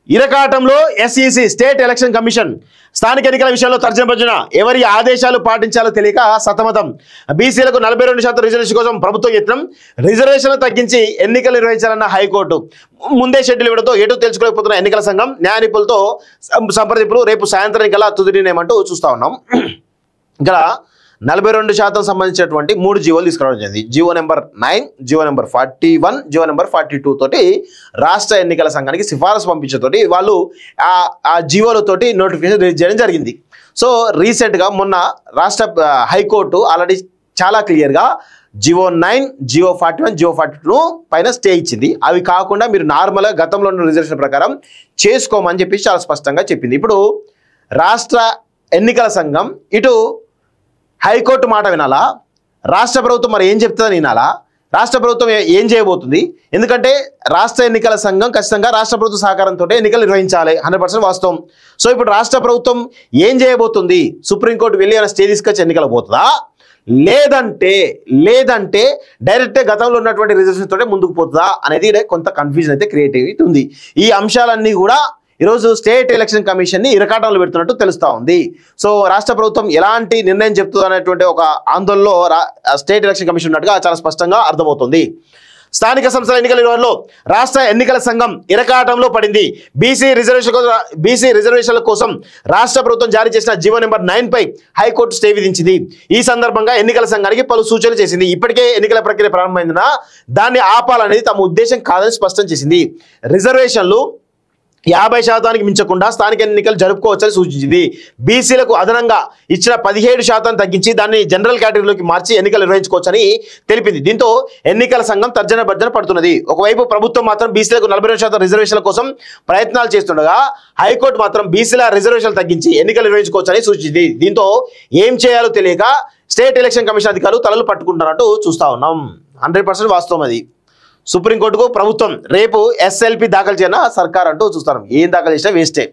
ఇరకాటంలో SEC state election commission స్థానిక ఎన్నికల విషయంలో తర్జనభర్జన ఎవరి ఆదేశాలు పాటించాలో తెలియక సతమతం. బీసీలకు 42% రిజర్వేషన్ కోసం ప్రభుత్వం యత్నం. రిజర్వేషన్లు తగ్గించి ఎన్నికలు నిర్వహించాలన్న హైకోర్టు. ముందే షెడ్యూల్ ఇవ్వడంతో ఎటు తెలుసుకోలేకపోతున్న ఎన్నికల సంఘం న్యాయ నిపుణులతో సంప్రదింపులు. రేపు సాయంత్రం కల్లా తుది నిర్ణయం అంటూ చూస్తా ఉన్నాం. ఇక్కడ 42% సంబంధించినటువంటి 3 జీవోలు తీసుకురావడం జరిగింది. GO number 9, GO number 41, GO number 42 తోటి రాష్ట్ర ఎన్నికల సంఘానికి సిఫారసు పంపించతోటి వాళ్ళు ఆ జీవోలతోటి నోటిఫికేషన్ రిలీజ్ చేయడం జరిగింది. సో రీసెంట్గా మొన్న రాష్ట్ర హైకోర్టు ఆల్రెడీ చాలా క్లియర్గా జీవో 9, జీవో 41, జీవో 42 పైన స్టే ఇచ్చింది. అవి కాకుండా మీరు నార్మల్గా గతంలో ఉన్న రిజర్వేషన్ ప్రకారం చేసుకోమని చెప్పి చాలా స్పష్టంగా చెప్పింది. ఇప్పుడు రాష్ట్ర ఎన్నికల సంఘం ఇటు హైకోర్టు మాట వినాలా, రాష్ట్ర ప్రభుత్వం మరి ఏం చెప్తుందని వినాలా, రాష్ట్ర ప్రభుత్వం ఏం చేయబోతుంది? ఎందుకంటే రాష్ట్ర ఎన్నికల సంఘం ఖచ్చితంగా రాష్ట్ర ప్రభుత్వ సహకారంతో ఎన్నికలు నిర్వహించాలి, 100% వాస్తవం. సో ఇప్పుడు రాష్ట్ర ప్రభుత్వం ఏం చేయబోతుంది? సుప్రీంకోర్టు వెళ్ళి ఏమైనా స్టే తీసుకొచ్చి ఎన్నికలు పోతుందా, లేదంటే డైరెక్ట్గా గతంలో ఉన్నటువంటి రిజర్వేషన్ తోటే ముందుకు పోతుందా అనేది కొంత కన్ఫ్యూజన్ అయితే క్రియేటివిటీ ఉంది. ఈ అంశాలన్నీ కూడా ఈరోజు స్టేట్ ఎలక్షన్ కమిషన్ని ఇరకాటంలో పెడుతున్నట్టు తెలుస్తూ ఉంది. సో రాష్ట్ర ప్రభుత్వం ఎలాంటి నిర్ణయం చెప్తుంది అనేటువంటి ఒక ఆందోళనలో స్టేట్ ఎలక్షన్ కమిషన్ ఉన్నట్టుగా చాలా స్పష్టంగా అర్థమవుతుంది. స్థానిక సంస్థల ఎన్నికల నిర్వహణలో రాష్ట్ర ఎన్నికల సంఘం ఇరకాటంలో పడింది. బీసీ రిజర్వేషన్ల కోసం రాష్ట్ర ప్రభుత్వం జారీ చేసిన జీవో నెంబర్ 9 పై హైకోర్టు స్టే విధించింది. ఈ సందర్భంగా ఎన్నికల సంఘానికి పలు సూచనలు చేసింది. ఇప్పటికే ఎన్నికల ప్రక్రియ ప్రారంభమైందిన దాన్ని ఆపాలనేది తమ ఉద్దేశం కాదని స్పష్టం చేసింది. రిజర్వేషన్లు 50% మించకుండా స్థానిక ఎన్నికలు జరుపుకోవచ్చని సూచించింది. బీసీలకు అదనంగా ఇచ్చిన 17% తగ్గించి దాన్ని జనరల్ కేటగిరీలోకి మార్చి ఎన్నికలు నిర్వహించుకోవచ్చని తెలిపింది. దీంతో ఎన్నికల సంఘం తర్జన పడుతున్నది. ఒకవైపు ప్రభుత్వం మాత్రం బీసీలకు 42% రిజర్వేషన్ల కోసం ప్రయత్నాలు చేస్తుండగా హైకోర్టు మాత్రం బీసీల రిజర్వేషన్లు తగ్గించి ఎన్నికలు నిర్వహించుకోవచ్చని సూచించింది. దీంతో ఏం చేయాలో తెలియక స్టేట్ ఎలక్షన్ కమిషన్ అధికారులు తలలు పట్టుకుంటున్నట్టు చూస్తా ఉన్నాం. 100% వాస్తవం అది. సుప్రీంకోర్టుకు ప్రభుత్వం రేపు ఎస్ఎల్పి దాఖలు చేయన సర్కార్ అంటూ చూస్తాం. ఏం దాఖలు చేసినా వేస్టే.